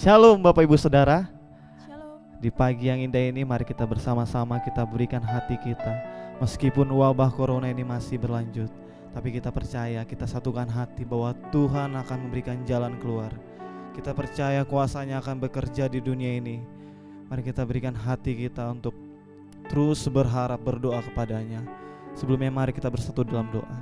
Shalom Bapak Ibu Saudara. Shalom. Di pagi yang indah ini mari kita bersama-sama kita berikan hati kita. Meskipun wabah corona ini masih berlanjut, tapi kita percaya, kita satukan hati bahwa Tuhan akan memberikan jalan keluar. Kita percaya kuasa-Nya akan bekerja di dunia ini. Mari kita berikan hati kita untuk terus berharap, berdoa kepadanya. Sebelumnya mari kita bersatu dalam doa.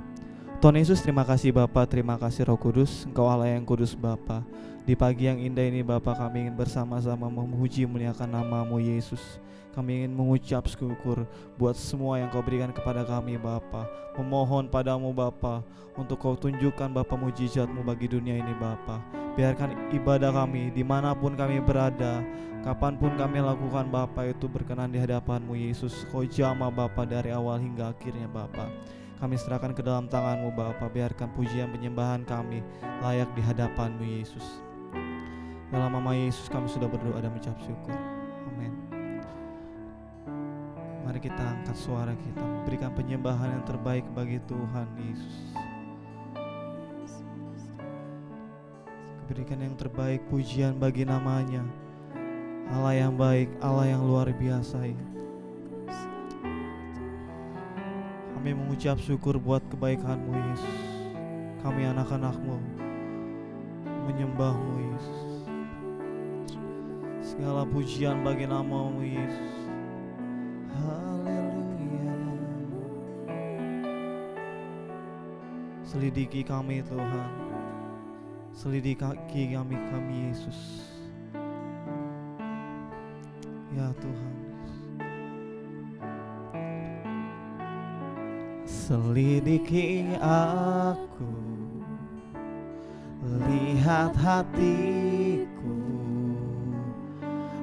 Tuhan Yesus, terima kasih Bapa, terima kasih Roh Kudus, Engkau Allah yang kudus Bapa. Di pagi yang indah ini Bapa, kami ingin bersama-sama memuji muliakan nama-Mu Yesus. Kami ingin mengucap syukur buat semua yang Kau berikan kepada kami Bapa. Memohon padamu Bapa untuk Kau tunjukkan Bapa mujizat-Mu bagi dunia ini Bapa. Biarkan ibadah kami dimanapun kami berada, kapanpun kami lakukan Bapa itu berkenan di hadapan-Mu Yesus. Kau jamah Bapa dari awal hingga akhirnya Bapa. Kami serahkan ke dalam tangan-Mu Bapa. Biarkan pujian penyembahan kami layak di hadapan-Mu Yesus. Dalam nama Yesus kami sudah berdoa dan mengucap syukur. Amin. Mari kita angkat suara kita, berikan penyembahan yang terbaik bagi Tuhan Yesus. Berikan yang terbaik pujian bagi namanya. Allah yang baik, Allah yang luar biasa ya. Kami mengucap syukur buat kebaikan-Mu Yesus. Kami anak-anak-Mu menyembah-Mu Yesus. Segala pujian bagi nama-Mu Yesus. Haleluya. Selidiki kami Tuhan. Selidiki kami Yesus. Ya Tuhan. Selidiki aku, lihat hatiku,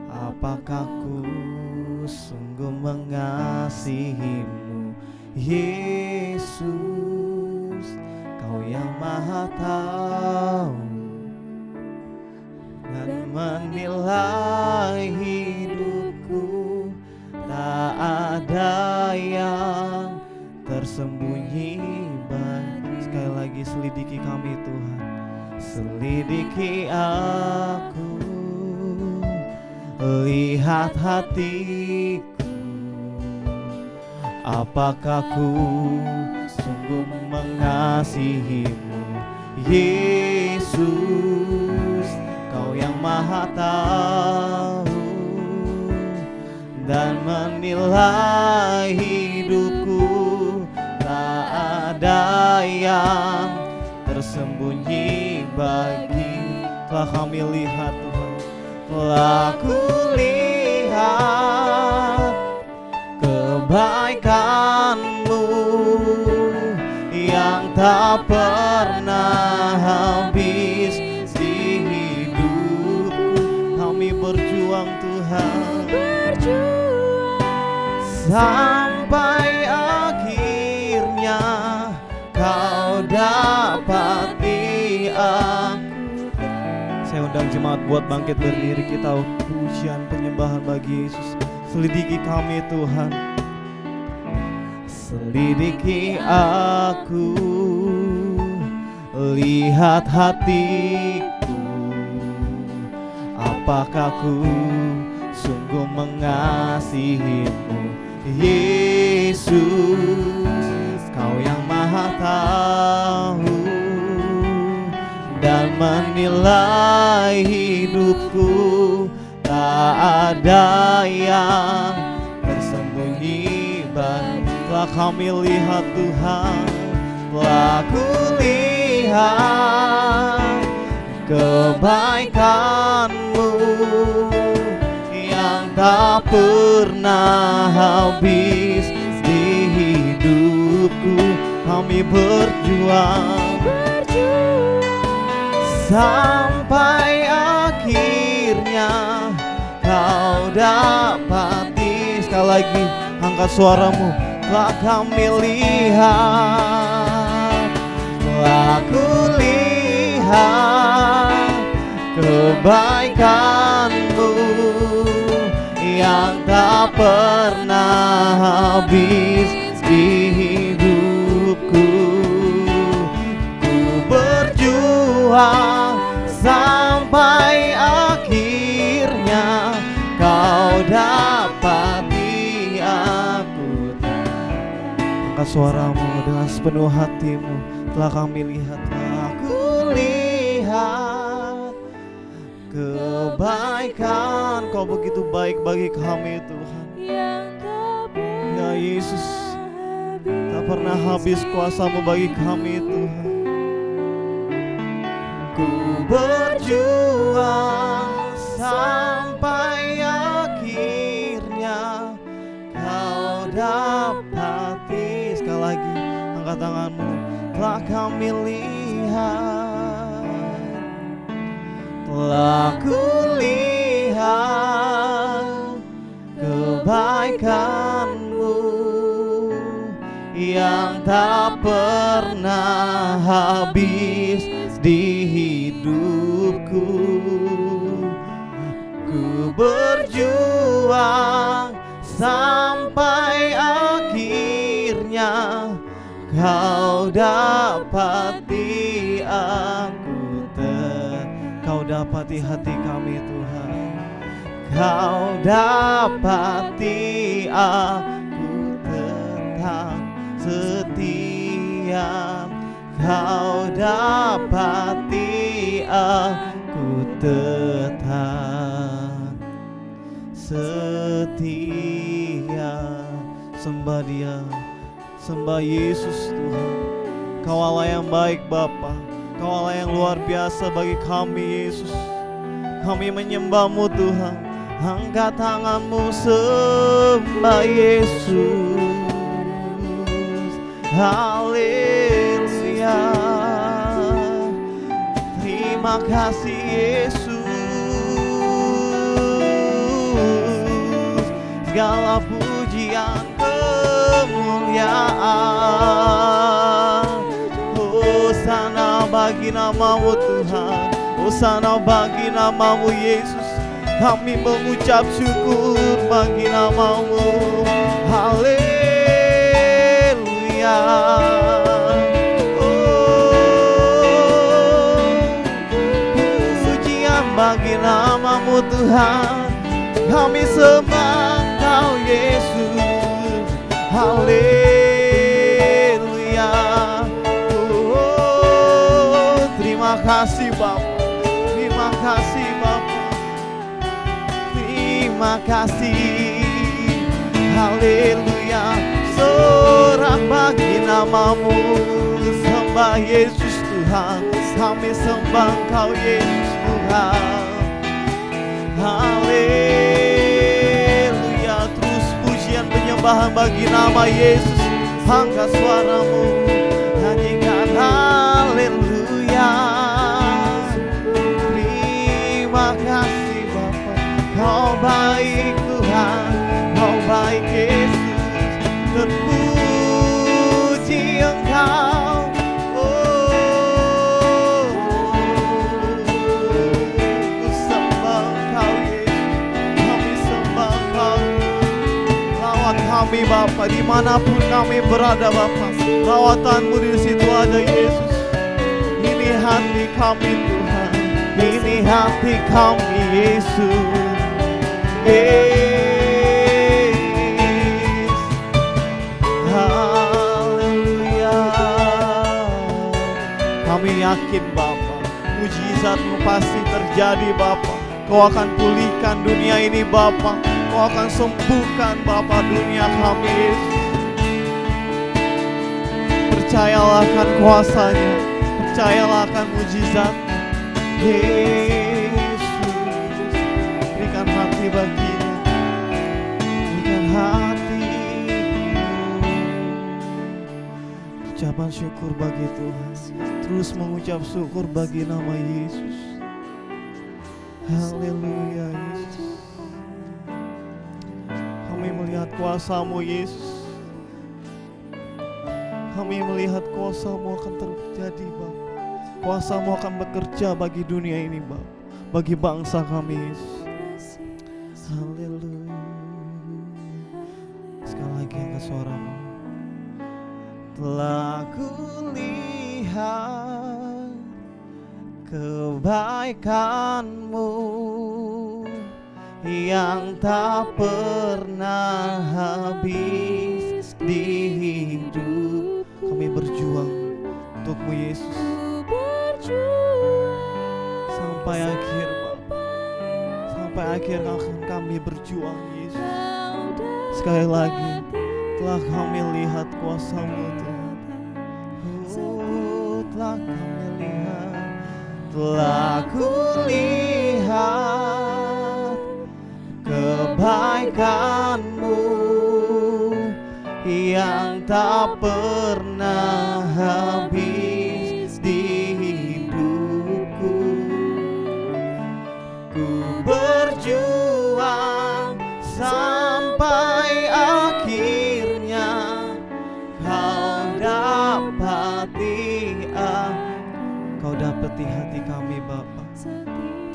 apakah ku sungguh mengasihi-Mu Yesus. Kau yang Maha tahu dan menilai hidupku, tak ada yang tersembunyi baik. Sekali lagi, selidiki kami Tuhan. Selidiki aku, lihat hatiku, apakah ku sungguh mengasihi-Mu Yesus. Kau yang Maha tahu dan menilai hidupku, tak ada yang tersembunyi bagi. Telah kami lihat Tuhan, telah ku lihat kebaikan-Mu yang tak pernah habis di hidupku. Kami berjuang Tuhan, sampai akhirnya Kau dapati aku. Saya undang jemaat buat bangkit berdiri, kita pujian penyembahan bagi Yesus. Selidiki kami Tuhan. Selidiki aku, lihat hatiku, apakah ku sungguh mengasihi-Mu Yesus. Kau yang Maha tahu dan menilai hidupku, tak ada yang tersembunyi bagi. Telah kami lihat Tuhan, telah ku lihat kebaikan-Mu yang tak pernah habis di hidupku. Kami berjuang sampai akhirnya Kau dapati. Sekali lagi, angkat suaramu. Telah kami lihat, telah ku lihat kebaikan-Mu yang tak pernah habis di hidupku. Ku berjuang sampai akhir suaramu dengan sepenuh hatimu. Telah kami lihat, telah aku lihat kebaikan Kau begitu baik bagi kami Tuhan. Ya Yesus, tak pernah habis kuasa-Mu bagi kami Tuhan. Ku berjuang sampai akhirnya Kau dapati. Sekali lagi angkat tanganmu. Telah kami lihat, telah ku lihat kebaikan-Mu yang tak pernah habis di hidupku. Ku berjuang sampai akhirnya Kau dapati aku. Kau dapati hati kami Tuhan. Kau dapati aku tetap setia. Kau dapati aku tetap setia. Sembah Dia, sembah Yesus Tuhan. Kau Allah yang baik Bapa, Kau Allah yang luar biasa bagi kami Yesus. Kami menyembah-Mu Tuhan. Angkat tanganmu, sembah Yesus. Haleluya. Terima kasih Yesus. Segala pujian kemuliaan, hosana bagi nama-Mu Tuhan. Hosana bagi nama-Mu Yesus. Kami mengucap syukur bagi nama-Mu. Haleluya. Pujian bagi nama-Mu Tuhan. Kami sembah Engkau Yesus. Haleluya. Terima kasih Bapa. Terima kasih Bapa. Terima kasih. Haleluya. Sorak bagi nama-Mu. Sembah Yesus Tuhan. Kami sembah Engkau Yesus Tuhan. Haleluya. Terus pujian penyembahan bagi nama Yesus. Angkat suaramu, nyanyikan haleluya. Terima kasih Bapa. Kau baik Tuhan, Kau baik Yesus. Terpuji Engkau. Kami Bapa, dimanapun kami berada Bapa, rawatan-Mu di situ ada Yesus. Ini hati kami Tuhan, ini hati kami Yesus. Haleluya. Kami yakin Bapa, mujizat-Mu pasti terjadi Bapa. Kau akan pulihkan dunia ini Bapa. Kau akan sembuhkan Bapa dunia kami Yesus. Percayalah akan kuasa-Nya, percayalah akan mujizat Yesus. Berikan hati baginya, berikan hati. Ucapan syukur bagi Tuhan. Terus mengucap syukur bagi nama Yesus. Haleluya Yesus. Kami melihat kuasa-Mu Yesus. Kami melihat kuasa-Mu akan terjadi Bapa. Kuasa-Mu akan bekerja bagi dunia ini Bapa, bagi bangsa kami Yesus. Haleluya. Sekali lagi angkat suara-Mu. Telah kulihat kebaikan-Mu yang tak pernah habis di hidup. kami berjuang untuk-Mu Yesus sampai akhir Bapa. Sampai akhir akan kami berjuang Yesus. Sekali lagi telah kami lihat kuasa-Mu Tuhan. Telah kami lihat, telah kulihat kebaikan-Mu yang tak pernah habis di hidupku. Ku berjuang sampai akhirnya Kau dapati Kau dapati hati kami Bapa.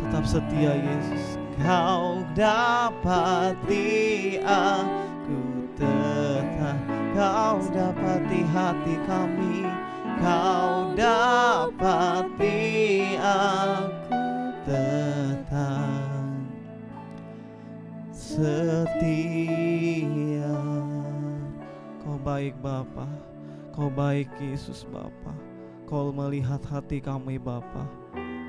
Tetap setia Yesus. Kau dapati aku tetap. Kau dapati hati kami. Kau dapati aku tetap setia. Kau baik Bapa. Kau baik Yesus Bapa. Kau melihat hati kami Bapa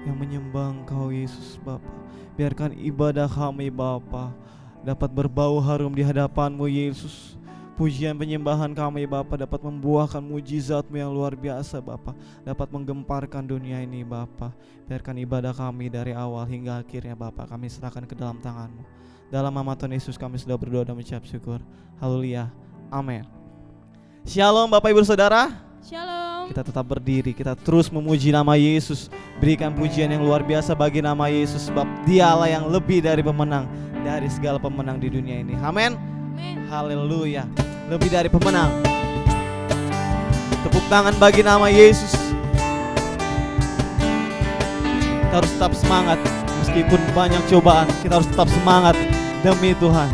yang menyembah Engkau Yesus Bapa. Biarkan ibadah kami Bapa dapat berbau harum di hadapan-Mu Yesus. Pujian penyembahan kami Bapa dapat membuahkan mujizat-Mu yang luar biasa Bapa, dapat menggemparkan dunia ini Bapa. Biarkan ibadah kami dari awal hingga akhirnya Bapa kami serahkan ke dalam tangan-Mu. Dalam nama Tuhan Yesus kami sudah berdoa dan mengucap syukur. Haleluya. Amin. Shalom Bapak Ibu Saudara. Shalom. Kita tetap berdiri, kita terus memuji nama Yesus. Berikan pujian yang luar biasa bagi nama Yesus, sebab Dialah yang lebih dari pemenang dari segala pemenang di dunia ini. Amin. Haleluya. Lebih dari pemenang. Tepuk tangan bagi nama Yesus. Kita harus tetap semangat meskipun banyak cobaan. Kita harus tetap semangat demi Tuhan.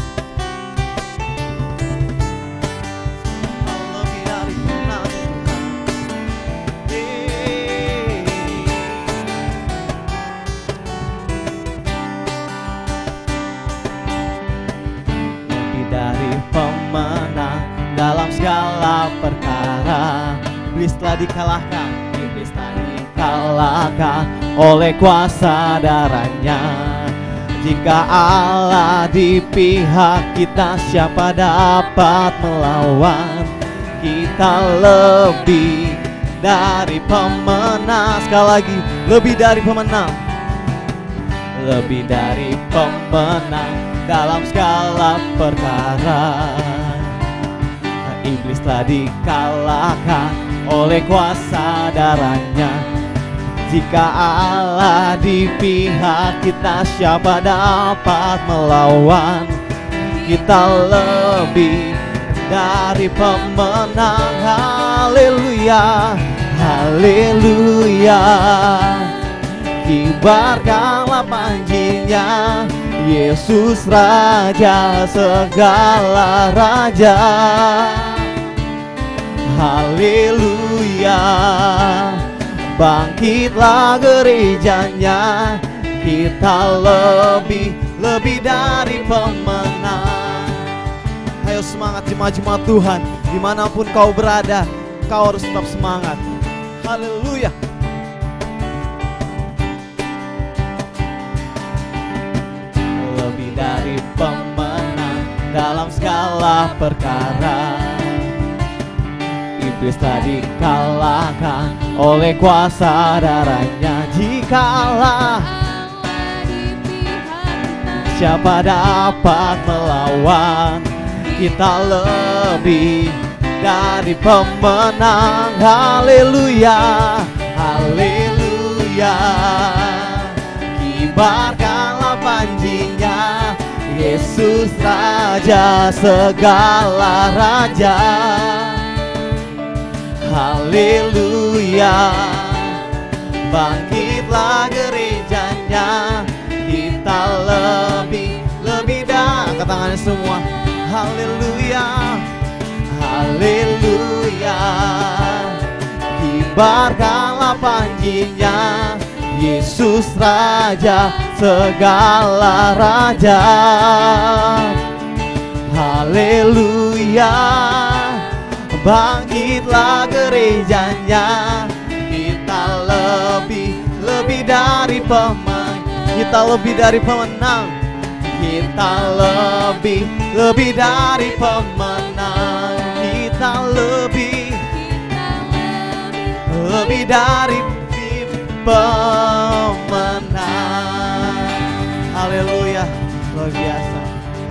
Dalam segala perkara, iblis telah dikalahkan, iblis telah dikalahkan oleh kuasa darahnya. Jika Allah di pihak kita, siapa dapat melawan? Kita lebih dari pemenang. Sekali lagi, lebih dari pemenang. Lebih dari pemenang dalam segala perkara. Iblis telah dikalahkan oleh kuasa darahnya. Jika Allah di pihak kita, siapa dapat melawan? Kita lebih dari pemenang. Haleluya, haleluya. Kibarkanlah panjinya, Yesus Raja segala raja. Haleluya, bangkitlah gerejanya. Kita lebih dari pemenang. Ayo semangat jemaat-jemaat Tuhan, dimanapun kau berada, kau harus tetap semangat. Haleluya. Lebih dari pemenang dalam segala perkara. Iblis telah dikalahkan oleh kuasa darahnya. Jika Allah di pihak kita, siapa dapat melawan? Kita lebih dari pemenang. Haleluya, haleluya. Kibarkanlah panjinya, Yesus Raja segala raja. Haleluya, bangkitlah gerejanya. Kita lebih dari. Angkat tangannya semua. Haleluya, haleluya. Kibarkanlah panjinya, Yesus Raja segala raja. Haleluya, Bangkitlah gerejanya, kita lebih dari pemenang. Kita lebih dari pemenang. Kita lebih dari pemenang. Kita lebih dari pemenang. Haleluya, luar biasa.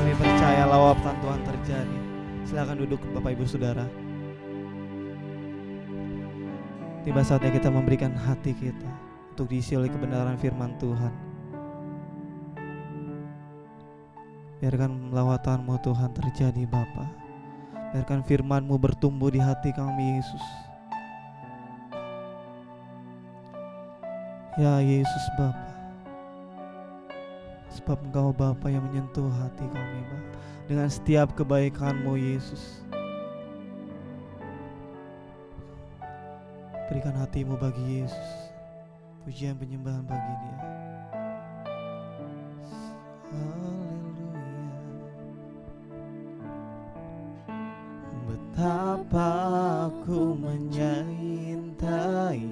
Kami percaya lawatan Tuhan terjadi. Silakan duduk Bapak Ibu Saudara. Tiba saatnya kita memberikan hati kita untuk diisi oleh kebenaran firman Tuhan. Biarkan lawatan-Mu Tuhan terjadi Bapa. Biarkan firman-Mu bertumbuh di hati kami Yesus. Ya Yesus Bapa, sebab Engkau Bapa yang menyentuh hati kami Bapa dengan setiap kebaikan-Mu Yesus. Berikan hati-Mu bagi Yesus. Pujian penyembahan bagi Dia. Haleluya. Betapa aku menyintai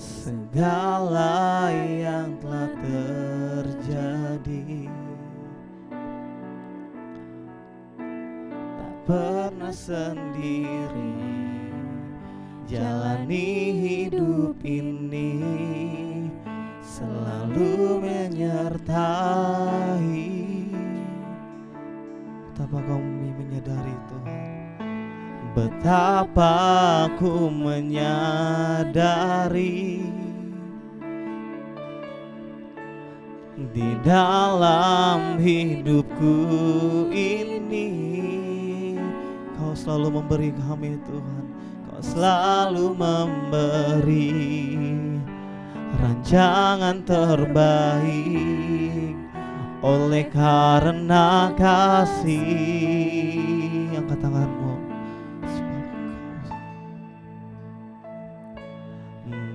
segala yang telah terjadi. Tak pernah sendiri jalani hidup ini, selalu menyertai. Betapa kami menyadari Tuhan, betapa aku menyadari di dalam hidupku ini Kau selalu memberi kami Tuhan. Kau selalu memberi rancangan terbaik oleh karena kasih. Angkat tanganmu.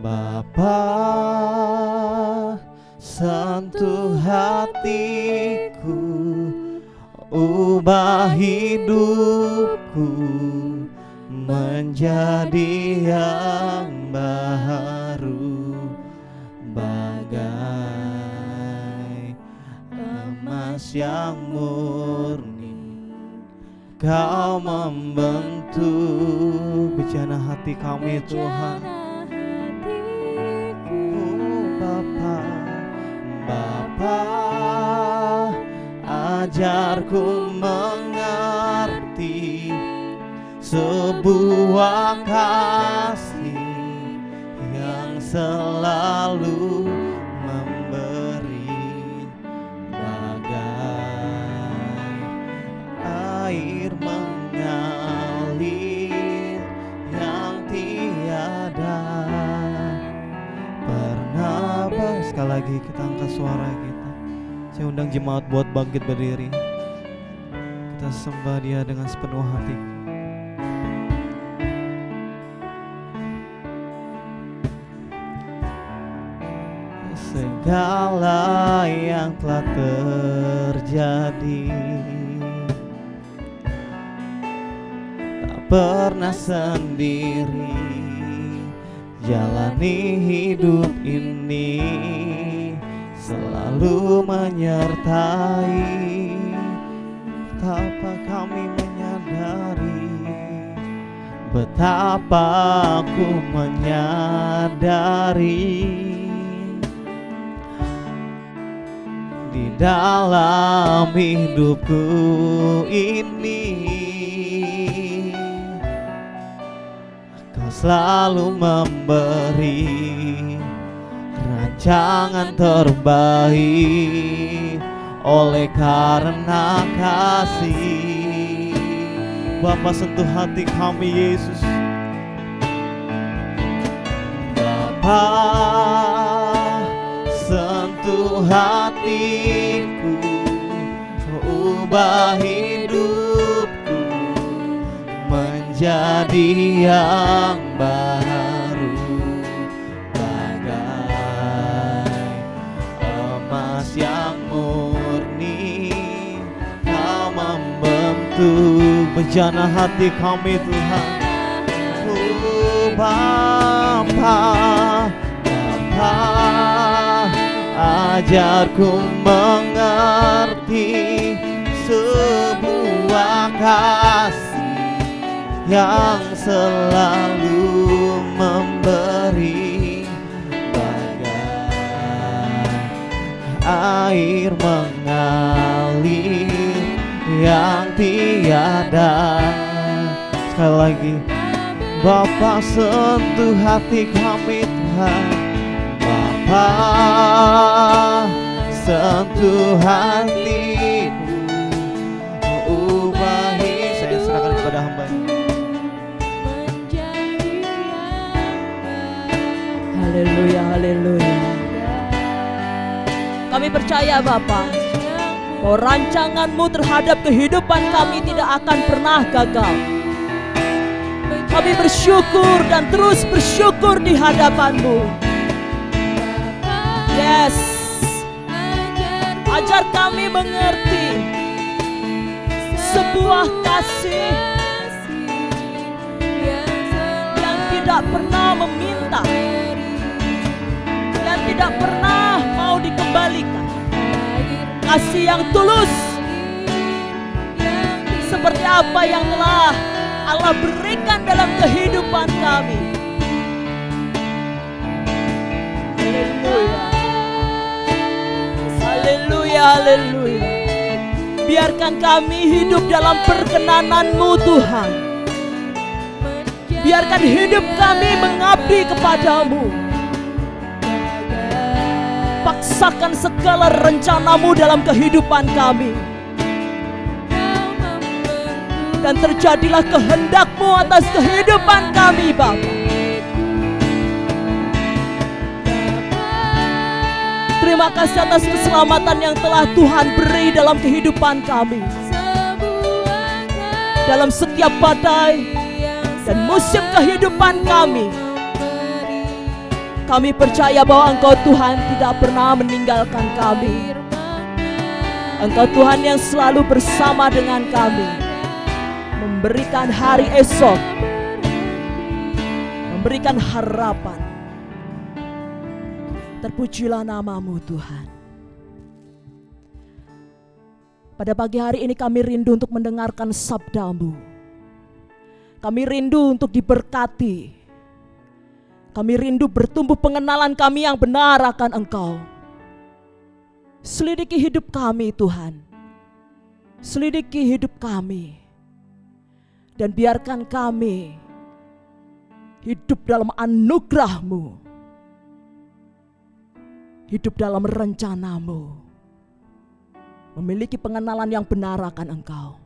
Bapa, sentuh hatiku, ubah hidupku menjadi yang baru, bagai emas yang murni. Kau membentuk bejana hati kami Tuhan. Bapa, ajarku mengerti sebuah kasih yang selalu memberi, bagai air mengalir yang tiada pernah. Sekali lagi kita angkat suara kita. Saya undang jemaat buat bangkit berdiri. Kita sembah Dia dengan sepenuh hati. Segala yang telah terjadi tak pernah sendiri jalani hidup ini, selalu menyertai. Betapa kami menyadari, betapa aku menyadari di dalam hidupku ini Kau selalu memberi rancangan terbaik oleh karena kasih. Bapa, sentuh hati kami Yesus. Bapa, sentuh hatiku, ubah hidupku menjadi yang baru, bagai emas yang murni. Kau membentuk untuk menjana hati kami Tuhan. Oh Bapa, Bapa, ajarku mengerti sebuah kasih yang selalu memberi, bagai air mengalir yang tiada. Sekali lagi, Bapa sentuh hati kami Tuhan. Bapa sentuh hatiku, ubahi. Saya serahkan kepada hamba. Haleluya, haleluya. Kami percaya Bapa, bahwa rancangan-Mu terhadap kehidupan kami tidak akan pernah gagal. Kami bersyukur dan terus bersyukur di hadapan-Mu. Yes, ajar kami mengerti sebuah kasih yang tidak pernah meminta, yang tidak pernah mau dikembalikan. Kasih yang tulus seperti apa yang telah Allah berikan dalam kehidupan kami. Haleluya, haleluya, haleluya. Biarkan kami hidup dalam perkenanan-Mu Tuhan. Biarkan hidup kami mengabdi kepadamu. Paksakan segala rencana-Mu dalam kehidupan kami. Dan terjadilah kehendak-Mu atas kehidupan kami, Bapa. Terima kasih atas keselamatan yang telah Tuhan beri dalam kehidupan kami. Dalam setiap badai dan musim kehidupan kami, kami percaya bahwa Engkau Tuhan tidak pernah meninggalkan kami. Engkau Tuhan yang selalu bersama dengan kami, memberikan hari esok, memberikan harapan. Terpujilah nama-Mu Tuhan. Pada pagi hari ini kami rindu untuk mendengarkan sabda-Mu. Kami rindu untuk diberkati. Kami rindu bertumbuh pengenalan kami yang benar akan Engkau. Selidiki hidup kami Tuhan. Selidiki hidup kami. Dan biarkan kami hidup dalam anugerah-Mu. Hidup dalam rencana-Mu. Memiliki pengenalan yang benar akan Engkau.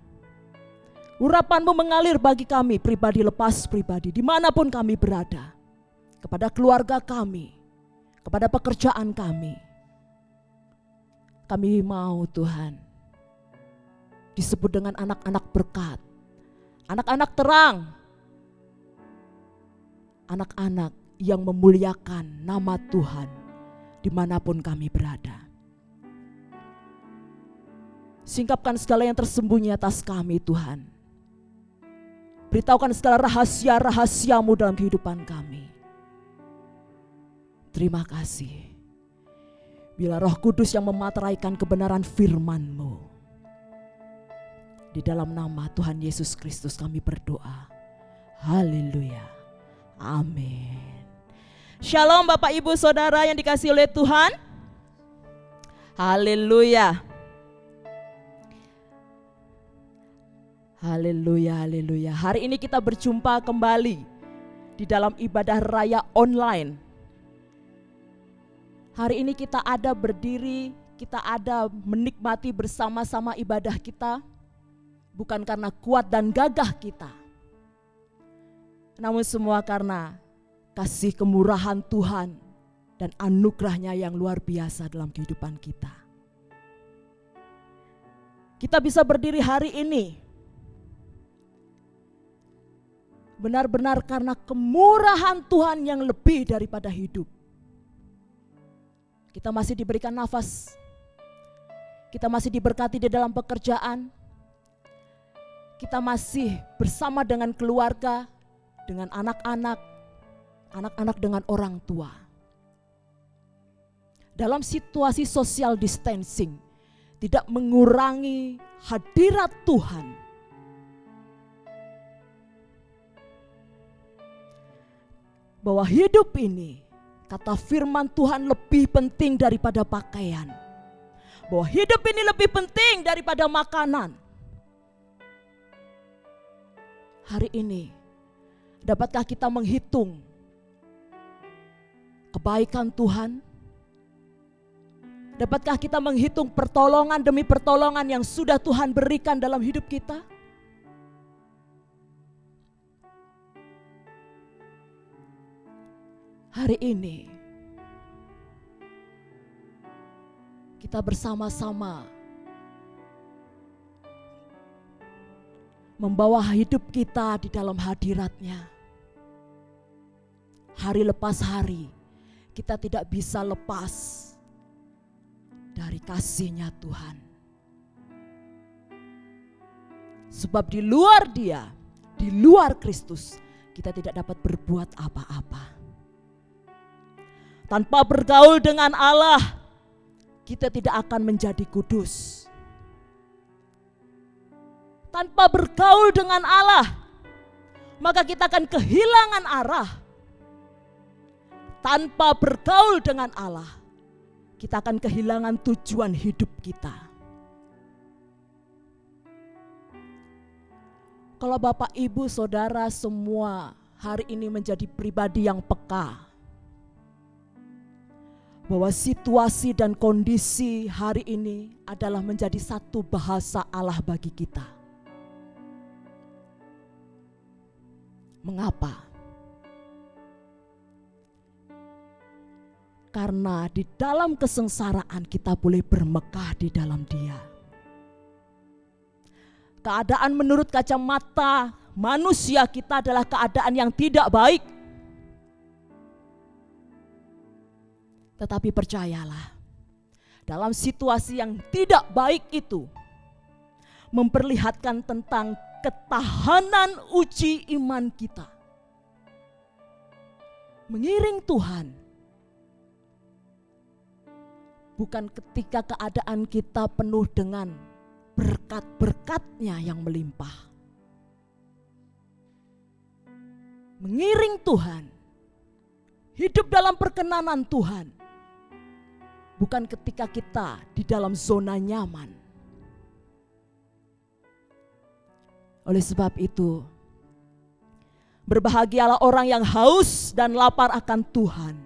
Urapan-Mu mengalir bagi kami pribadi lepas pribadi, dimanapun kami berada. Kepada keluarga kami, kepada pekerjaan kami. Kami mau Tuhan disebut dengan anak-anak berkat, anak-anak terang, anak-anak yang memuliakan nama Tuhan dimanapun kami berada. Singkapkan segala yang tersembunyi atas kami Tuhan. Beritahukan segala rahasia-rahasia-Mu dalam kehidupan kami. Terima kasih. Bila Roh Kudus yang memateraikan kebenaran firman-Mu. Di dalam nama Tuhan Yesus Kristus kami berdoa. Haleluya. Amin. Shalom Bapak Ibu Saudara yang dikasihi oleh Tuhan. Haleluya. Haleluya, haleluya. Hari ini kita berjumpa kembali di dalam ibadah raya online. Hari ini kita ada berdiri, kita ada menikmati bersama-sama ibadah kita. Bukan karena kuat dan gagah kita. Namun semua karena kasih kemurahan Tuhan dan anugerahnya yang luar biasa dalam kehidupan kita. Kita bisa berdiri hari ini benar-benar karena kemurahan Tuhan yang lebih daripada hidup. Kita masih diberikan nafas. Kita masih diberkati di dalam pekerjaan. kita masih bersama dengan keluarga, dengan anak-anak, anak-anak dengan orang tua. Dalam situasi social distancing, tidak mengurangi hadirat Tuhan. Bahwa hidup ini, kata firman Tuhan, lebih penting daripada pakaian. Bahwa hidup ini lebih penting daripada makanan. Hari ini, dapatkah kita menghitung kebaikan Tuhan? Dapatkah kita menghitung pertolongan demi pertolongan yang sudah Tuhan berikan dalam hidup kita? Hari ini kita bersama-sama membawa hidup kita di dalam hadirat-Nya. Hari lepas hari kita tidak bisa lepas dari kasih-Nya Tuhan. Sebab di luar Dia, di luar Kristus, kita tidak dapat berbuat apa-apa. Tanpa bergaul dengan Allah, kita tidak akan menjadi kudus. Tanpa bergaul dengan Allah, maka kita akan kehilangan arah. Tanpa bergaul dengan Allah, kita akan kehilangan tujuan hidup kita. Kalau Bapak, Ibu, Saudara semua hari ini menjadi pribadi yang peka, bahwa situasi dan kondisi hari ini adalah menjadi satu bahasa Allah bagi kita. Mengapa? Karena di dalam kesengsaraan kita boleh bermegah di dalam Dia. Keadaan menurut kacamata manusia kita adalah keadaan yang tidak baik. Tetapi percayalah, dalam situasi yang tidak baik itu memperlihatkan tentang ketahanan uji iman kita. Mengiring Tuhan bukan ketika keadaan kita penuh dengan berkat-berkat-Nya yang melimpah. Mengiring Tuhan, hidup dalam perkenanan Tuhan, bukan ketika kita di dalam zona nyaman. Oleh sebab itu, berbahagialah orang yang haus dan lapar akan Tuhan,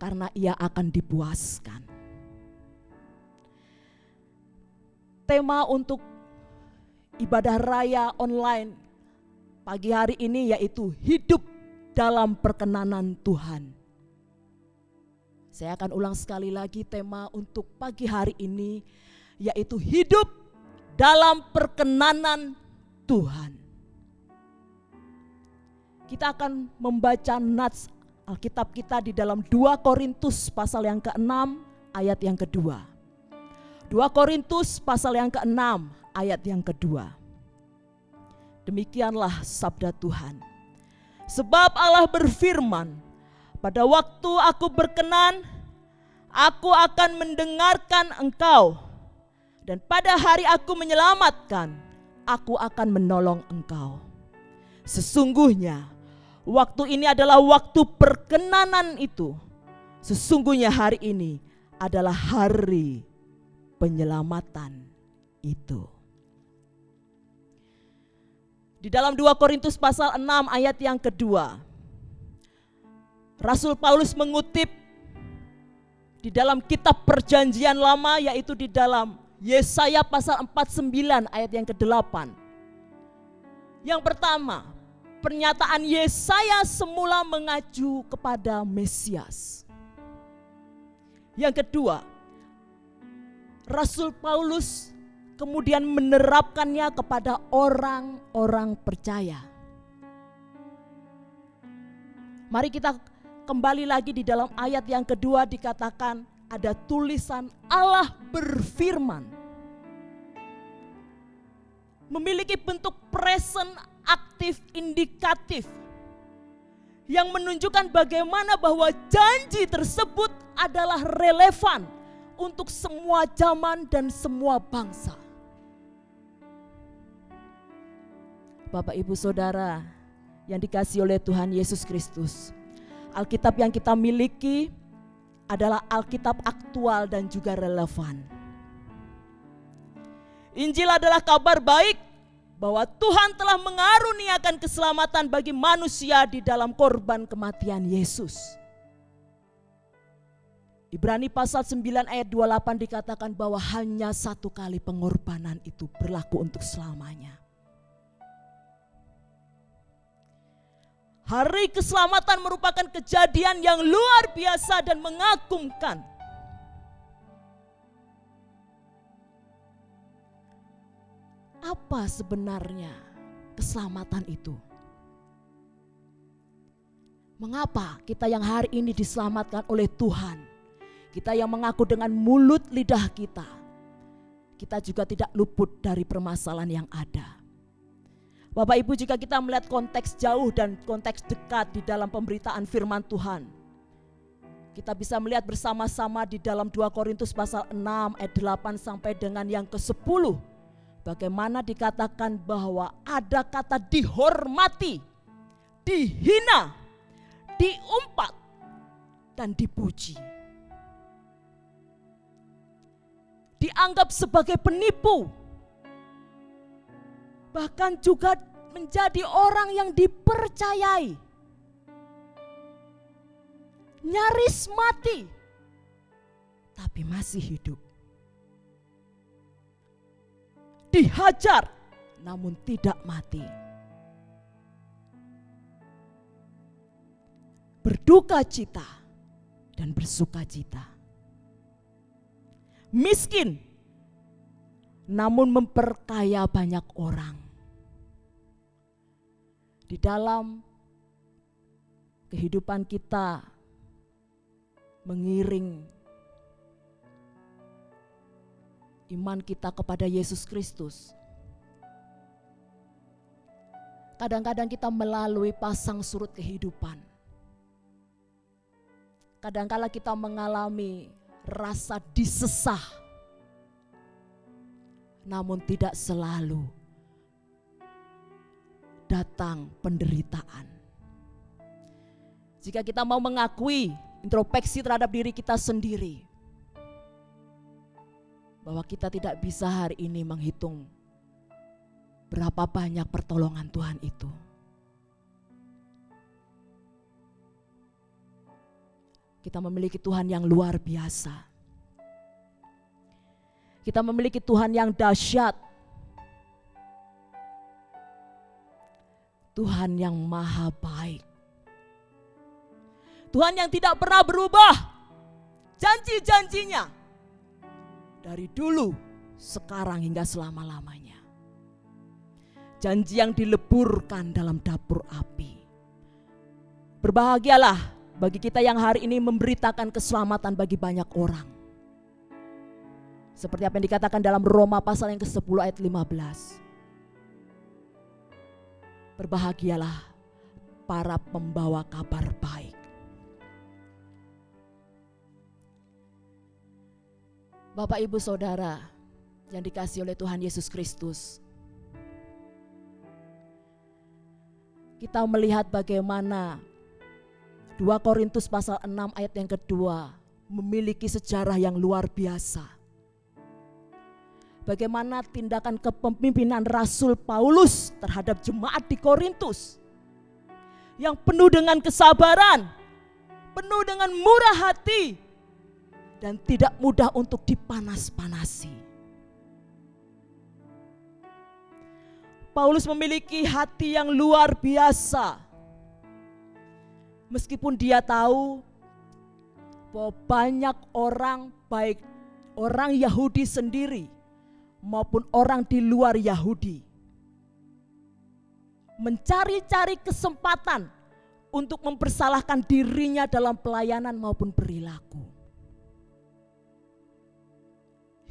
karena ia akan dipuaskan. Tema untuk ibadah raya online pagi hari ini yaitu hidup dalam perkenanan Tuhan. Saya akan ulang sekali lagi tema untuk pagi hari ini, yaitu hidup dalam perkenanan Tuhan. Kita akan membaca nats Alkitab kita di dalam 2 Korintus pasal yang ke-6 ayat yang kedua. 2 Korintus pasal yang ke-6 ayat yang kedua. Demikianlah sabda Tuhan. Sebab Allah berfirman, pada waktu aku berkenan, aku akan mendengarkan engkau. Dan pada hari aku menyelamatkan, aku akan menolong engkau. Sesungguhnya, waktu ini adalah waktu perkenanan itu. Sesungguhnya hari ini adalah hari penyelamatan itu. Di dalam 2 Korintus pasal 6 ayat yang kedua, Rasul Paulus mengutip di dalam kitab Perjanjian Lama, yaitu di dalam Yesaya pasal 49 ayat yang ke-8. Yang pertama, pernyataan Yesaya semula mengacu kepada Mesias. Yang kedua, Rasul Paulus kemudian menerapkannya kepada orang-orang percaya. Mari kita kembali lagi di dalam ayat yang kedua, dikatakan ada tulisan Allah berfirman. memiliki bentuk present aktif indikatif yang menunjukkan bagaimana bahwa janji tersebut adalah relevan untuk semua zaman dan semua bangsa. Bapak, Ibu, Saudara yang dikasihi oleh Tuhan Yesus Kristus, Alkitab yang kita miliki adalah Alkitab aktual dan juga relevan. Injil adalah kabar baik bahwa Tuhan telah mengaruniakan keselamatan bagi manusia di dalam korban kematian Yesus. Ibrani pasal 9 ayat 28 dikatakan bahwa hanya satu kali pengorbanan itu berlaku untuk selamanya. Hari keselamatan merupakan kejadian yang luar biasa dan mengagumkan. Apa sebenarnya keselamatan itu? Mengapa kita yang hari ini diselamatkan oleh Tuhan, kita yang mengaku dengan mulut lidah kita, kita juga tidak luput dari permasalahan yang ada. Bapak Ibu, jika kita melihat konteks jauh dan konteks dekat di dalam pemberitaan firman Tuhan, kita bisa melihat bersama-sama di dalam 2 Korintus pasal 6 ayat 8 sampai dengan yang ke-10. Bagaimana dikatakan bahwa ada kata dihormati, dihina, diumpat, dan dipuji. Dianggap sebagai penipu. Bahkan juga menjadi orang yang dipercayai. Nyaris mati, tapi masih hidup. Dihajar, namun tidak mati. Berduka cita dan bersuka cita. Miskin, namun memperkaya banyak orang. Di dalam kehidupan kita mengiring iman kita kepada Yesus Kristus, kadang-kadang kita melalui pasang surut kehidupan. Kadang-kala kita mengalami rasa disesah, namun tidak selalu datang penderitaan. Jika kita mau mengakui introspeksi terhadap diri kita sendiri, bahwa kita tidak bisa hari ini menghitung berapa banyak pertolongan Tuhan itu. Kita memiliki Tuhan yang luar biasa. Kita memiliki Tuhan yang dahsyat. Tuhan yang maha baik. Tuhan yang tidak pernah berubah. Janji-janjinya dari dulu, sekarang hingga selama-lamanya. Janji yang dileburkan dalam dapur api. Berbahagialah bagi kita yang hari ini memberitakan keselamatan bagi banyak orang. Seperti apa yang dikatakan dalam Roma pasal yang ke-10 ayat 15. Berbahagialah para pembawa kabar baik. Bapak, Ibu, Saudara yang dikasihi oleh Tuhan Yesus Kristus, kita melihat bagaimana 2 Korintus pasal 6 ayat yang kedua memiliki sejarah yang luar biasa. Bagaimana tindakan kepemimpinan Rasul Paulus terhadap jemaat di Korintus yang penuh dengan kesabaran, penuh dengan murah hati, dan tidak mudah untuk dipanas-panasi. Paulus memiliki hati yang luar biasa. Meskipun dia tahu bahwa banyak orang, baik orang Yahudi sendiri maupun orang di luar Yahudi, mencari-cari kesempatan untuk mempersalahkan dirinya dalam pelayanan maupun perilaku.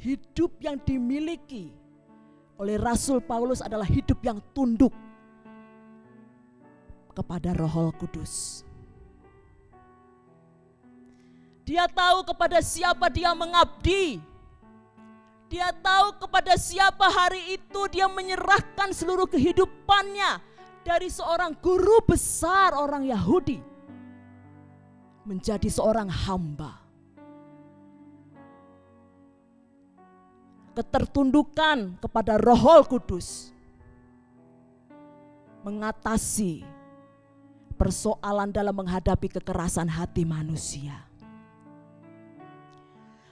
Hidup yang dimiliki oleh Rasul Paulus adalah hidup yang tunduk kepada Roh Kudus. Dia tahu kepada siapa dia mengabdi. Dia tahu kepada siapa hari itu dia menyerahkan seluruh kehidupannya dari seorang guru besar orang Yahudi menjadi seorang hamba. Ketertundukan kepada Roh Kudus mengatasi persoalan dalam menghadapi kekerasan hati manusia.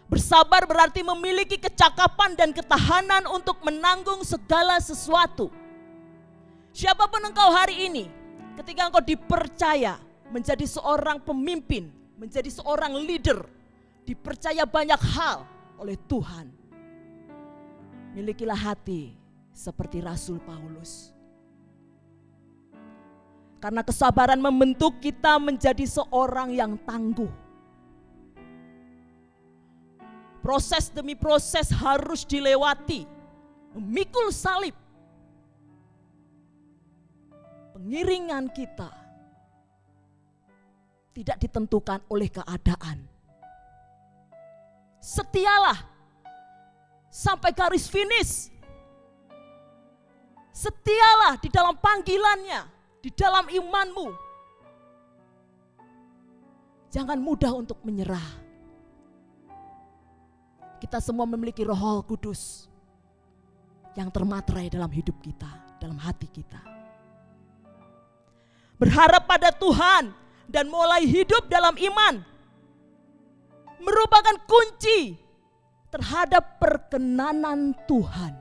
Bersabar berarti memiliki kecakapan dan ketahanan untuk menanggung segala sesuatu. Siapapun engkau hari ini, ketika engkau dipercaya menjadi seorang pemimpin, menjadi seorang leader, dipercaya banyak hal oleh Tuhan, milikilah hati seperti Rasul Paulus. Karena kesabaran membentuk kita menjadi seorang yang tangguh. Proses demi proses harus dilewati. Memikul salib. Pengiringan kita tidak ditentukan oleh keadaan. Setialah sampai garis finish. Setialah di dalam panggilannya, di dalam imanmu. Jangan mudah untuk menyerah. Kita semua memiliki Roh Kudus yang termaterai dalam hidup kita, dalam hati kita. Berharap pada Tuhan dan mulai hidup dalam iman merupakan kunci terhadap perkenanan Tuhan.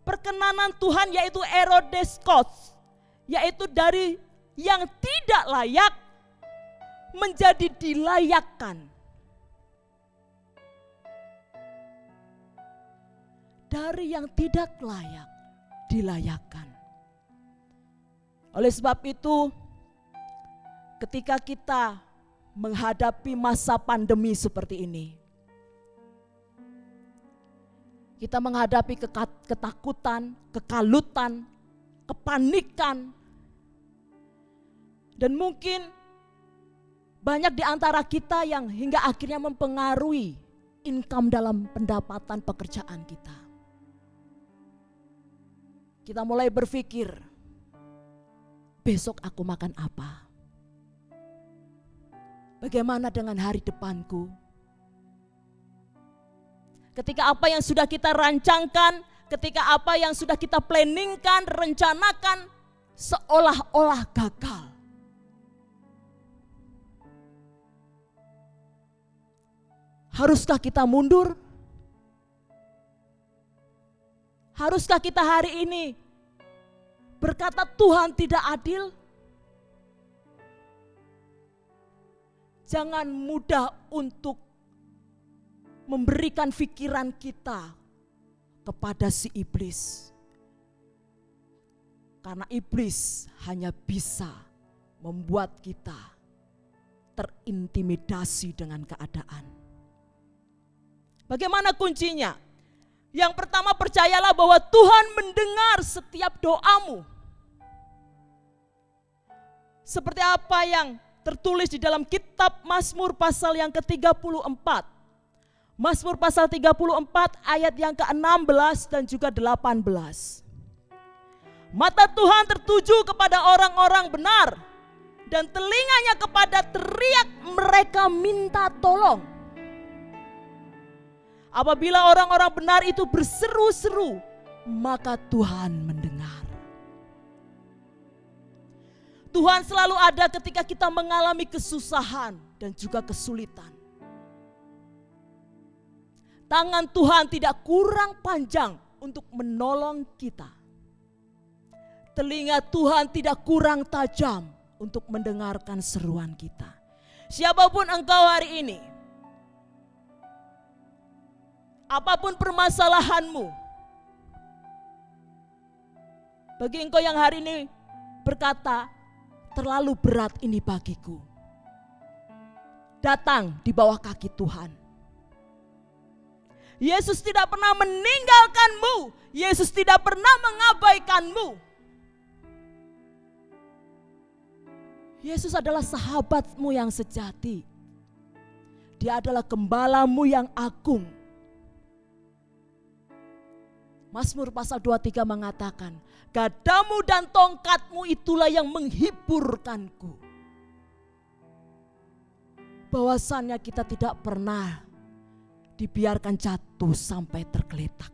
Perkenanan Tuhan yaitu erodeskos, yaitu dari yang tidak layak menjadi dilayakkan. Dari yang tidak layak dilayakkan. Oleh sebab itu, ketika kita menghadapi masa pandemi seperti ini, kita menghadapi ketakutan, kekalutan, kepanikan, dan mungkin banyak di antara kita yang hingga akhirnya mempengaruhi income dalam pendapatan pekerjaan kita. Kita mulai berpikir, besok aku makan apa? Bagaimana dengan hari depanku? Ketika apa yang sudah kita rancangkan, ketika apa yang sudah kita planningkan, rencanakan, seolah-olah gagal. Haruskah kita mundur? Haruskah kita hari ini berkata Tuhan tidak adil? Jangan mudah untuk memberikan pikiran kita kepada si iblis. Karena iblis hanya bisa membuat kita terintimidasi dengan keadaan. Bagaimana kuncinya? Yang pertama, percayalah bahwa Tuhan mendengar setiap doamu. Seperti apa yang tertulis di dalam kitab Mazmur pasal yang ke-34. Mazmur pasal 34 ayat yang ke-16 dan juga 18. Mata Tuhan tertuju kepada orang-orang benar dan telinganya kepada teriak mereka minta tolong. Apabila orang-orang benar itu berseru-seru, maka Tuhan mendengar. Tuhan selalu ada ketika kita mengalami kesusahan dan juga kesulitan. Tangan Tuhan tidak kurang panjang untuk menolong kita. Telinga Tuhan tidak kurang tajam untuk mendengarkan seruan kita. Siapapun engkau hari ini, apapun permasalahanmu, bagi engkau yang hari ini berkata, terlalu berat ini bagiku, datang di bawah kaki Tuhan. Yesus tidak pernah meninggalkanmu. Yesus tidak pernah mengabaikanmu. Yesus adalah sahabatmu yang sejati. Dia adalah gembalamu yang agung. Mazmur pasal 23 mengatakan, gadamu dan tongkatmu itulah yang menghiburkanku. Bahwasannya kita tidak pernah dibiarkan jatuh sampai tergeletak.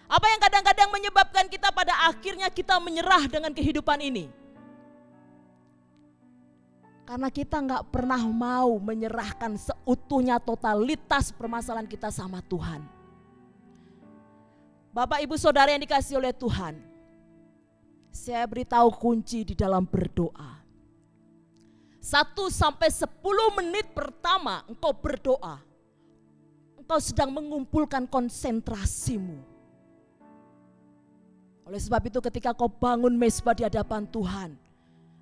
Apa yang kadang-kadang menyebabkan kita pada akhirnya kita menyerah dengan kehidupan ini? Karena kita gak pernah mau menyerahkan seutuhnya totalitas permasalahan kita sama Tuhan. Bapak ibu saudara yang dikasihi oleh Tuhan, saya beritahu kunci di dalam berdoa. 1-10 menit pertama engkau berdoa, engkau sedang mengumpulkan konsentrasimu. Oleh sebab itu ketika kau bangun mezbah di hadapan Tuhan,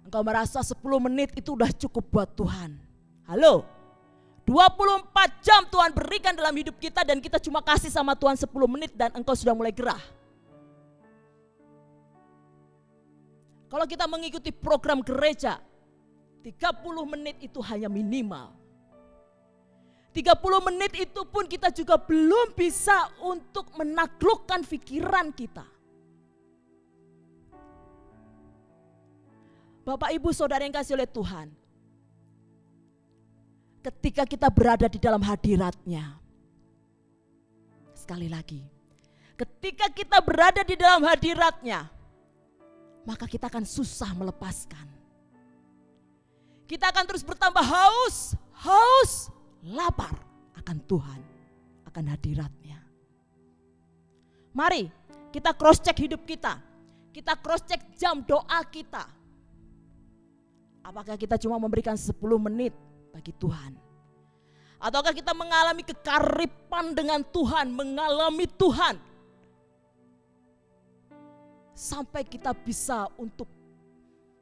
engkau merasa 10 menit itu udah cukup buat Tuhan. Halo, 24 jam Tuhan berikan dalam hidup kita dan kita cuma kasih sama Tuhan 10 menit dan engkau sudah mulai gerah. Kalau kita mengikuti program gereja, 30 menit itu hanya minimal. 30 menit itu pun kita juga belum bisa untuk menaklukkan pikiran kita. Bapak ibu saudara yang kasih oleh Tuhan, ketika kita berada di dalam hadirat-Nya, sekali lagi, ketika kita berada di dalam hadirat-Nya, maka kita akan susah melepaskan. Kita akan terus bertambah haus, lapar akan Tuhan, akan hadirat-Nya. Mari kita cross check hidup kita cross check jam doa kita. Apakah kita cuma memberikan 10 menit bagi Tuhan? Ataukah kita mengalami kekaripan dengan Tuhan, mengalami Tuhan sampai kita bisa untuk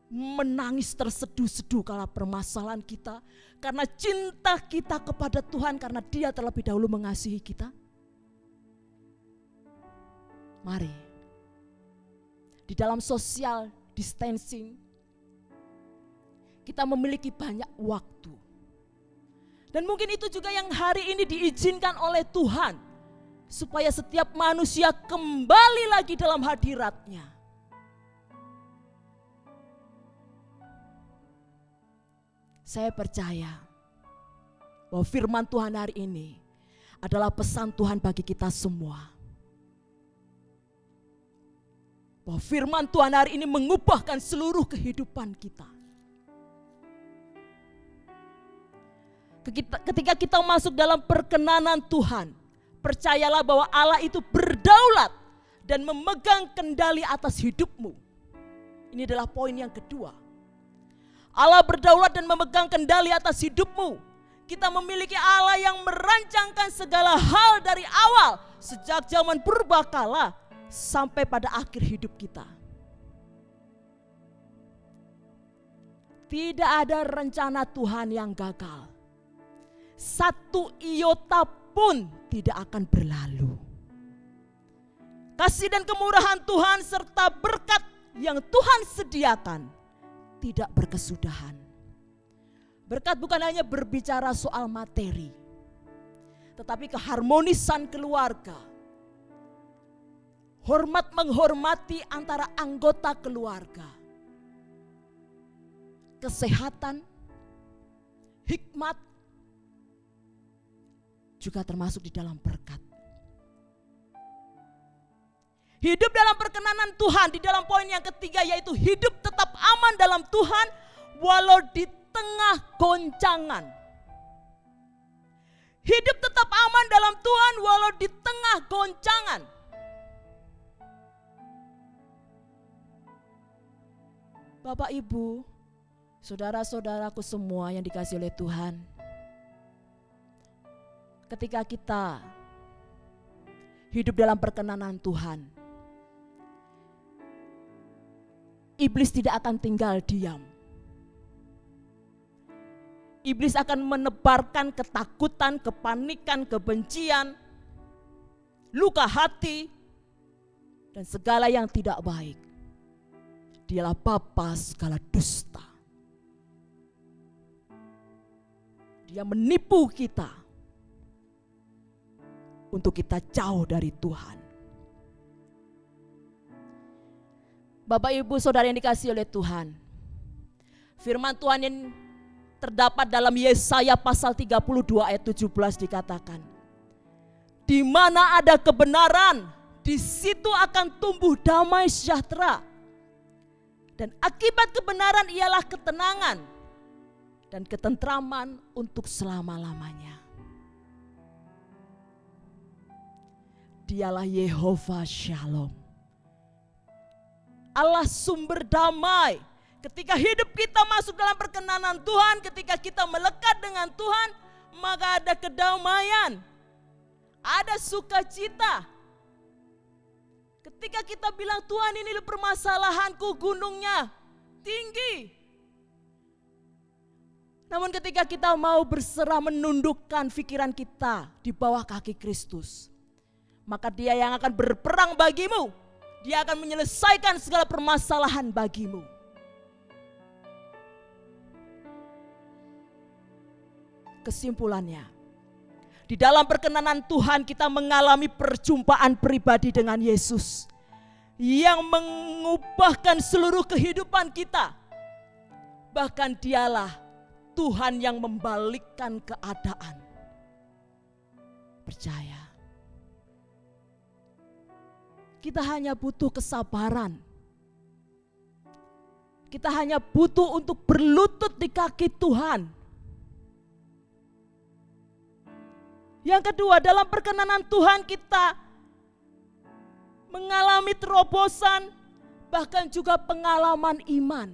menangis terseduh-seduh kala permasalahan kita, karena cinta kita kepada Tuhan, karena Dia terlebih dahulu mengasihi kita. Mari, di dalam social distancing, kita memiliki banyak waktu. Dan mungkin itu juga yang hari ini diizinkan oleh Tuhan, supaya setiap manusia kembali lagi dalam hadirat-Nya. Saya percaya bahwa firman Tuhan hari ini adalah pesan Tuhan bagi kita semua. Bahwa firman Tuhan hari ini mengubahkan seluruh kehidupan kita. Ketika kita masuk dalam perkenanan Tuhan, percayalah bahwa Allah itu berdaulat dan memegang kendali atas hidupmu. Ini adalah poin yang kedua. Allah berdaulat dan memegang kendali atas hidupmu. Kita memiliki Allah yang merancangkan segala hal dari awal, sejak zaman purbakala sampai pada akhir hidup kita. Tidak ada rencana Tuhan yang gagal. 1 iota pun tidak akan berlalu. Kasih dan kemurahan Tuhan serta berkat yang Tuhan sediakan tidak berkesudahan. Berkat bukan hanya berbicara soal materi, tetapi keharmonisan keluarga, hormat menghormati antara anggota keluarga, kesehatan, hikmat, juga termasuk di dalam berkat. Hidup dalam perkenanan Tuhan di dalam poin yang ketiga, yaitu hidup tetap aman dalam Tuhan walau di tengah goncangan. Hidup tetap aman dalam Tuhan walau di tengah goncangan. Bapak Ibu, saudara-saudaraku semua yang dikasihi oleh Tuhan, ketika kita hidup dalam perkenanan Tuhan, iblis tidak akan tinggal diam. iblis akan menebarkan ketakutan, kepanikan, kebencian, luka hati, dan segala yang tidak baik. Dialah bapa segala dusta. Dia menipu kita untuk kita jauh dari Tuhan. Bapak, Ibu, Saudara yang dikasihi oleh Tuhan, firman Tuhan yang terdapat dalam Yesaya pasal 32 ayat 17 dikatakan, di mana ada kebenaran, di situ akan tumbuh damai sejahtera. Dan akibat kebenaran ialah ketenangan dan ketentraman untuk selama-lamanya. Dialah Yehova Shalom, Allah sumber damai. Ketika hidup kita masuk dalam perkenanan Tuhan, ketika kita melekat dengan Tuhan, maka ada kedamaian, ada sukacita. Ketika kita bilang, Tuhan, ini permasalahanku, gunungnya tinggi. Namun ketika kita mau berserah, menundukkan pikiran kita di bawah kaki Kristus, maka Dia yang akan berperang bagimu. Dia akan menyelesaikan segala permasalahan bagimu. Kesimpulannya, di dalam perkenanan Tuhan kita mengalami perjumpaan pribadi dengan Yesus yang mengubahkan seluruh kehidupan kita. Bahkan Dialah Tuhan yang membalikkan keadaan. Percaya. Kita hanya butuh kesabaran. Kita hanya butuh untuk berlutut di kaki Tuhan. Yang kedua, dalam perkenanan Tuhan kita mengalami terobosan, bahkan juga pengalaman iman.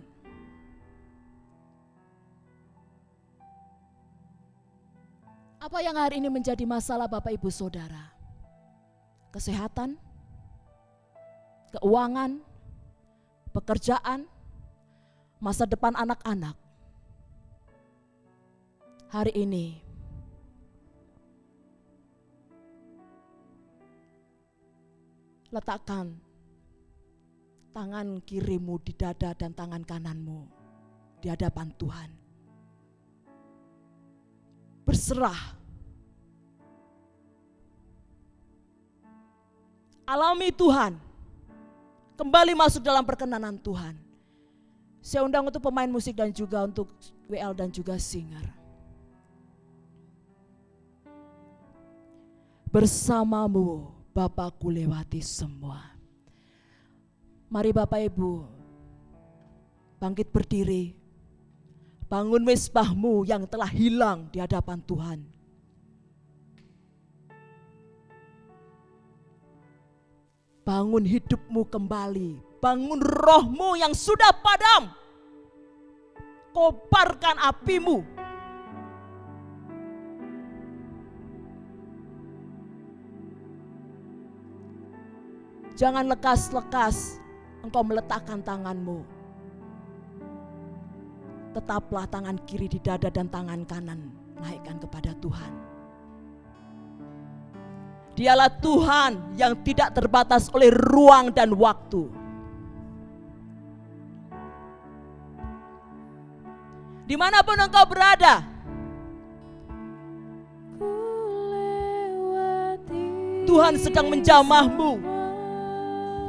Apa yang hari ini menjadi masalah Bapak Ibu Saudara? Kesehatan, keuangan, pekerjaan, masa depan anak-anak. Hari ini letakkan tangan kirimu di dada dan tangan kananmu di hadapan Tuhan. Berserah. Alami Tuhan. Kembali masuk dalam perkenanan Tuhan. Saya undang untuk pemain musik dan juga untuk WL dan juga singer. Bersamamu Bapakku lewati semua. Mari Bapak Ibu bangkit berdiri. Bangun mezbahmu yang telah hilang di hadapan Tuhan. Bangun hidupmu kembali. Bangun rohmu yang sudah padam. Kobarkan apimu. Jangan lekas-lekas engkau meletakkan tanganmu. Tetaplah tangan kiri di dada dan tangan kanan naikkan kepada Tuhan. Dialah Tuhan yang tidak terbatas oleh ruang dan waktu. Dimanapun engkau berada, Tuhan sedang menjamahmu.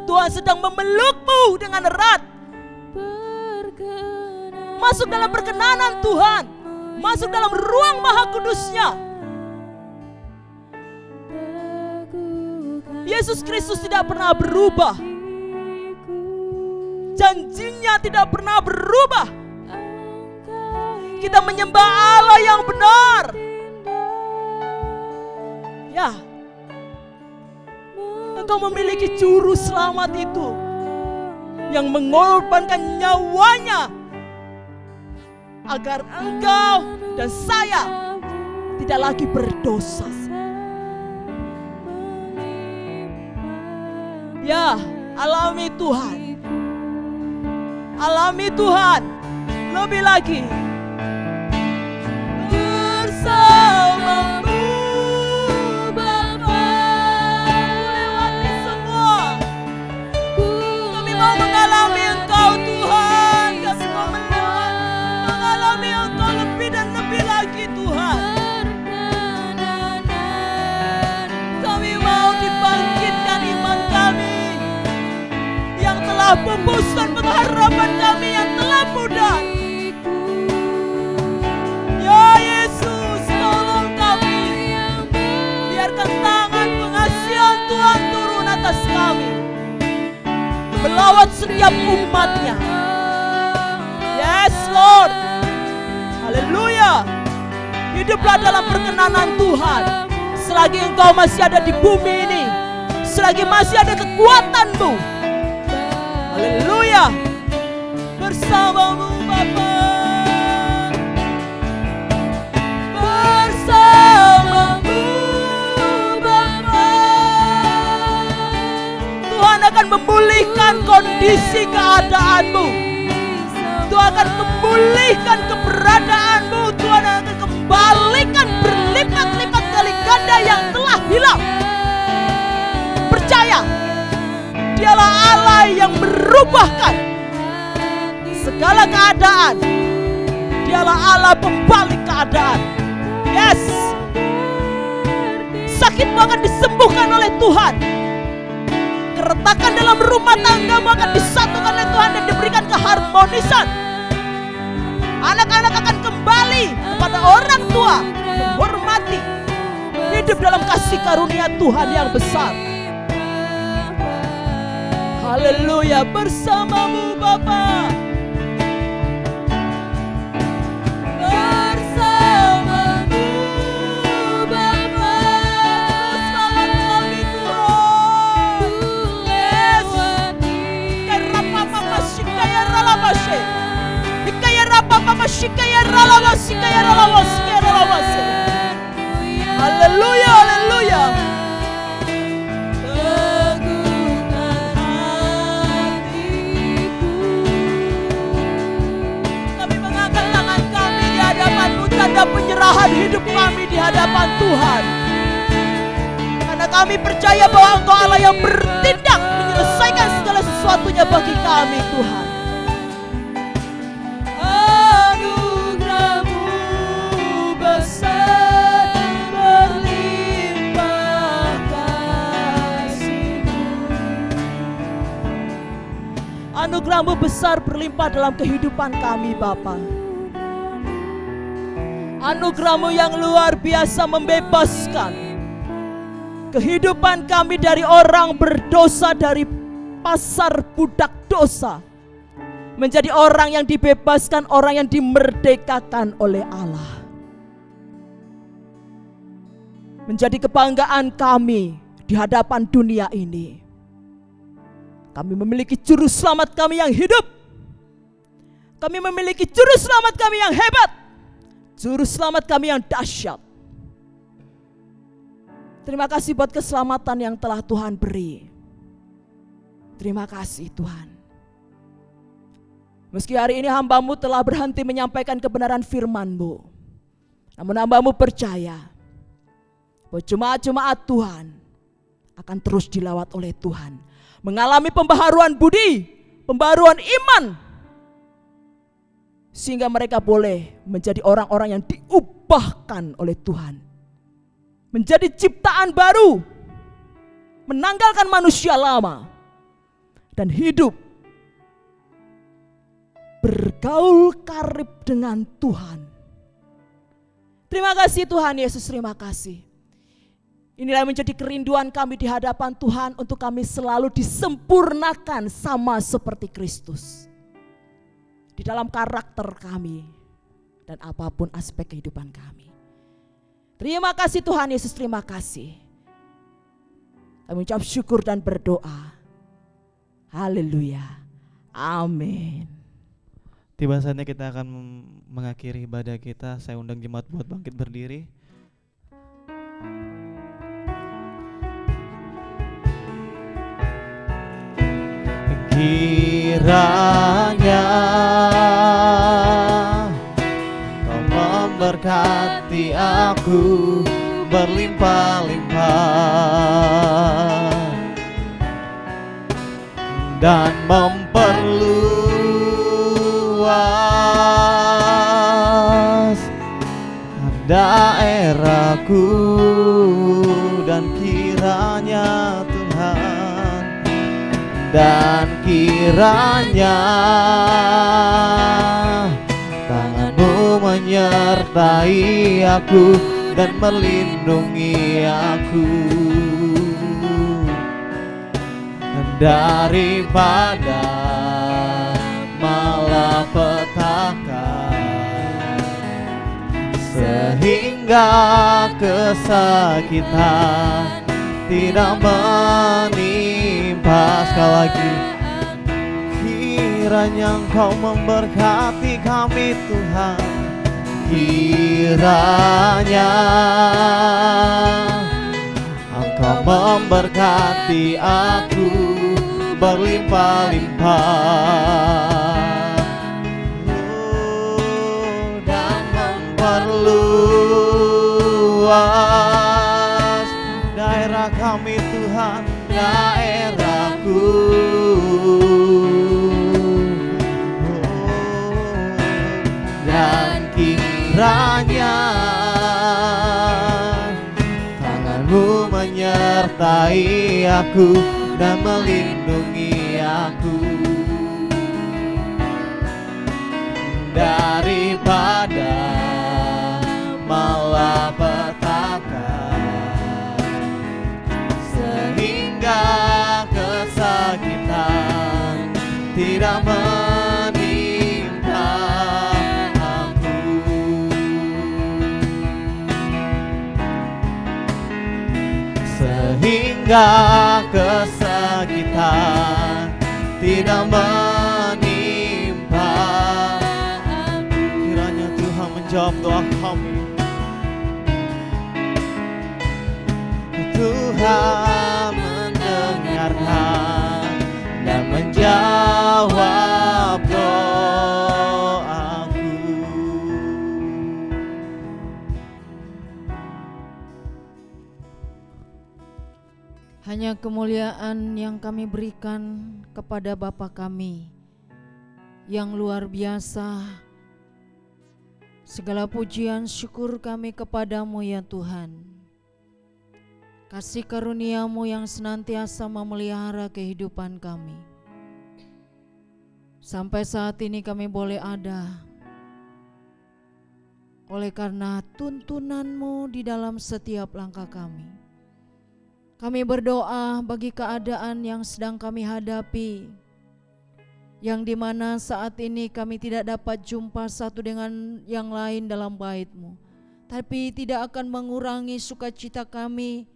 Tuhan sedang memelukmu dengan erat. Masuk dalam perkenanan Tuhan. Masuk dalam ruang Maha Kudus-Nya. Yesus Kristus tidak pernah berubah. Janjinya tidak pernah berubah. Kita menyembah Allah yang benar. Ya, engkau memiliki juru selamat itu yang mengorbankan nyawanya agar engkau dan saya tidak lagi berdosa. Ya, alami Tuhan. Alami Tuhan lebih lagi. penebus dan pengharapan kami yang telah pudar. Ya Yesus, tolong kami. Biarkan tangan pengasihan Tuhan turun atas kami, melawat setiap umatnya. Yes Lord. Haleluya. Hiduplah dalam perkenanan Tuhan. Selagi Engkau masih ada di bumi ini, selagi masih ada kekuatan-Mu. Haleluya. Bersama-Mu Bapa, bersama-Mu Bapa. Tuhan akan memulihkan kondisi keadaan-Mu. Tuhan akan memulihkan keberadaanmu. Tuhan akan kembalikan berlipat-lipat kali ganda yang telah hilang. Percaya, Dialah Allah yang merubahkan segala keadaan. Dialah Allah pembalik keadaan. Yes, sakitmu akan disembuhkan oleh Tuhan. Keretakan dalam rumah tanggamu akan disatukan oleh Tuhan dan diberikan keharmonisan. Anak-anak akan kembali kepada orang tua, menghormati, hidup dalam kasih karunia Tuhan yang besar. Haleluya. Bersama-Mu Bapa, bersama-Mu Bapa. Selamat kami Tuhan. Yes. Kerapa-papa sikaya ralabashe. Ikaya rapa-papa sikaya ralabashe, sikaya ralabashe, sikaya ralabashe. Haleluya, haleluya. Kami mengangkat tangan kami di hadapan-Mu, tanda penyerahan hidup kami di hadapan Tuhan. Karena kami percaya bahwa Engkau Allah yang bertindak menyelesaikan segala sesuatunya bagi kami Tuhan. Anugerah-Mu besar, berlimpah kasih-Mu. Anugerah-Mu besar berlimpah dalam kehidupan kami Bapa. Anugerah-Mu yang luar biasa membebaskan kehidupan kami dari orang berdosa, dari pasar budak dosa, menjadi orang yang dibebaskan, orang yang dimerdekakan oleh Allah. Menjadi kebanggaan kami di hadapan dunia ini. Kami memiliki juru selamat kami yang hidup. Kami memiliki juru selamat kami yang hebat, juru selamat kami yang dahsyat. Terima kasih buat keselamatan yang telah Tuhan beri. Terima kasih Tuhan. Meski hari ini hamba-Mu telah berhenti menyampaikan kebenaran firman-Mu, namun hamba-Mu percaya bahwa jemaat-jemaat Tuhan akan terus dilawat oleh Tuhan, mengalami pembaharuan budi, pembaharuan iman, sehingga mereka boleh menjadi orang-orang yang diubahkan oleh Tuhan, menjadi ciptaan baru, menanggalkan manusia lama, dan hidup bergaul karib dengan Tuhan. Terima kasih Tuhan Yesus, terima kasih. Inilah menjadi kerinduan kami di hadapan Tuhan, untuk kami selalu disempurnakan sama seperti Kristus di dalam karakter kami dan apapun aspek kehidupan kami. Terima kasih Tuhan Yesus, terima kasih. Kami ucap syukur dan berdoa. Haleluya. Amin. Tiba saatnya kita akan mengakhiri ibadah kita. Saya undang jemaat buat bangkit berdiri. Kiranya Kau memberkati aku berlimpah-limpah dan memperluas daerahku, dan kiranya Tuhan Dan kiranya tangan-Mu menyertai aku dan melindungi aku daripada malapetaka, sehingga kesakitan tidak menimpa. Sekali lagi, kiranya Engkau memberkati kami Tuhan, kiranya Engkau memberkati aku berlimpah-limpah dan memperluas daerah kami Tuhan, daerahku. Dan kiranya tangan-Mu menyertai aku dan melindungi aku daripada malapetaka, sehingga kesakitan tidak menimpa aku. Sehingga kesakitan tidak menimpa. Kiranya Tuhan menjawab doa kami. Tuhan mendengarkan dan menjawab doaku. Hanya kemuliaan yang kami berikan kepada Bapa kami yang luar biasa. Segala pujian syukur kami kepadamu ya Tuhan. Kasih karunia-Mu yang senantiasa memelihara kehidupan kami. Sampai saat ini kami boleh ada oleh karena tuntunan-Mu di dalam setiap langkah kami. Kami berdoa bagi keadaan yang sedang kami hadapi, yang dimana saat ini kami tidak dapat jumpa satu dengan yang lain dalam bait-Mu, tapi tidak akan mengurangi sukacita kami,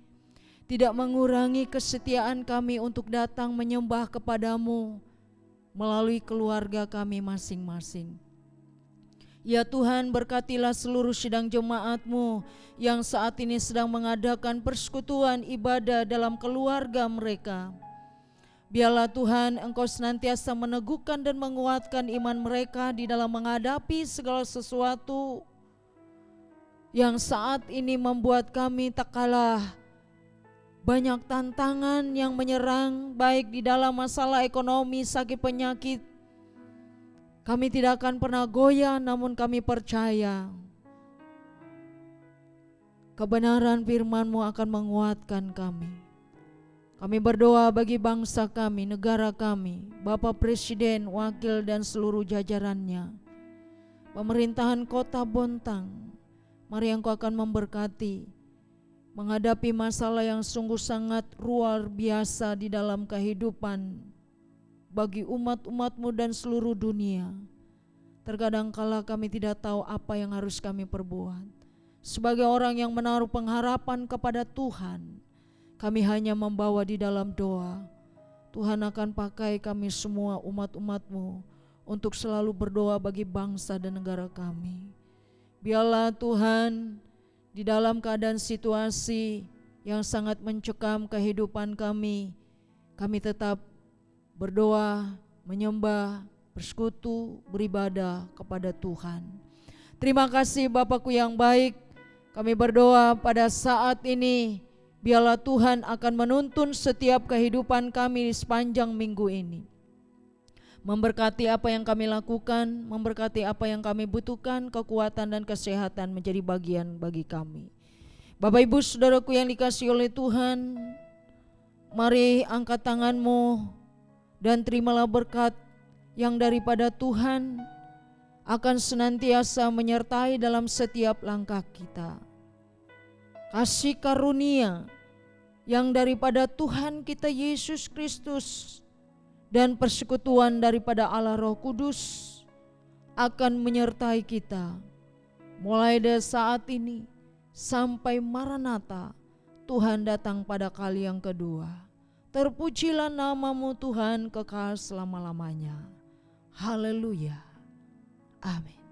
tidak mengurangi kesetiaan kami untuk datang menyembah kepada-Mu melalui keluarga kami masing-masing. Ya Tuhan, berkatilah seluruh sidang jemaat-Mu yang saat ini sedang mengadakan persekutuan ibadah dalam keluarga mereka. Biarlah Tuhan Engkau senantiasa meneguhkan dan menguatkan iman mereka di dalam menghadapi segala sesuatu yang saat ini membuat kami tak kalah banyak tantangan yang menyerang, baik di dalam masalah ekonomi, sakit penyakit. Kami tidak akan pernah goyah, namun kami percaya kebenaran firman-Mu akan menguatkan kami. Kami berdoa bagi bangsa kami, negara kami, Bapak Presiden, Wakil dan seluruh jajarannya, pemerintahan Kota Bontang. Mari Engkau akan memberkati menghadapi masalah yang sungguh sangat luar biasa di dalam kehidupan bagi umat-umat-Mu dan seluruh dunia. Terkadang kala kami tidak tahu apa yang harus kami perbuat. Sebagai orang yang menaruh pengharapan kepada Tuhan, kami hanya membawa di dalam doa. Tuhan akan pakai kami semua umat-umat-Mu untuk selalu berdoa bagi bangsa dan negara kami. Biarlah Tuhan, di dalam keadaan situasi yang sangat mencekam kehidupan kami tetap berdoa, menyembah, bersekutu, beribadah kepada Tuhan. Terima kasih Bapakku yang baik. Kami berdoa pada saat ini, biarlah Tuhan akan menuntun setiap kehidupan kami sepanjang minggu ini. Memberkati apa yang kami lakukan, memberkati apa yang kami butuhkan, kekuatan dan kesehatan menjadi bagian bagi kami. Bapak Ibu Saudaraku yang dikasihi oleh Tuhan, mari angkat tanganmu dan terimalah berkat yang daripada Tuhan akan senantiasa menyertai dalam setiap langkah kita. Kasih karunia yang daripada Tuhan kita Yesus Kristus dan persekutuan daripada Allah Roh Kudus akan menyertai kita mulai dari saat ini sampai Maranatha, Tuhan datang pada kali yang kedua. Terpujilah namamu Tuhan kekal selama-lamanya. Haleluya. Amin.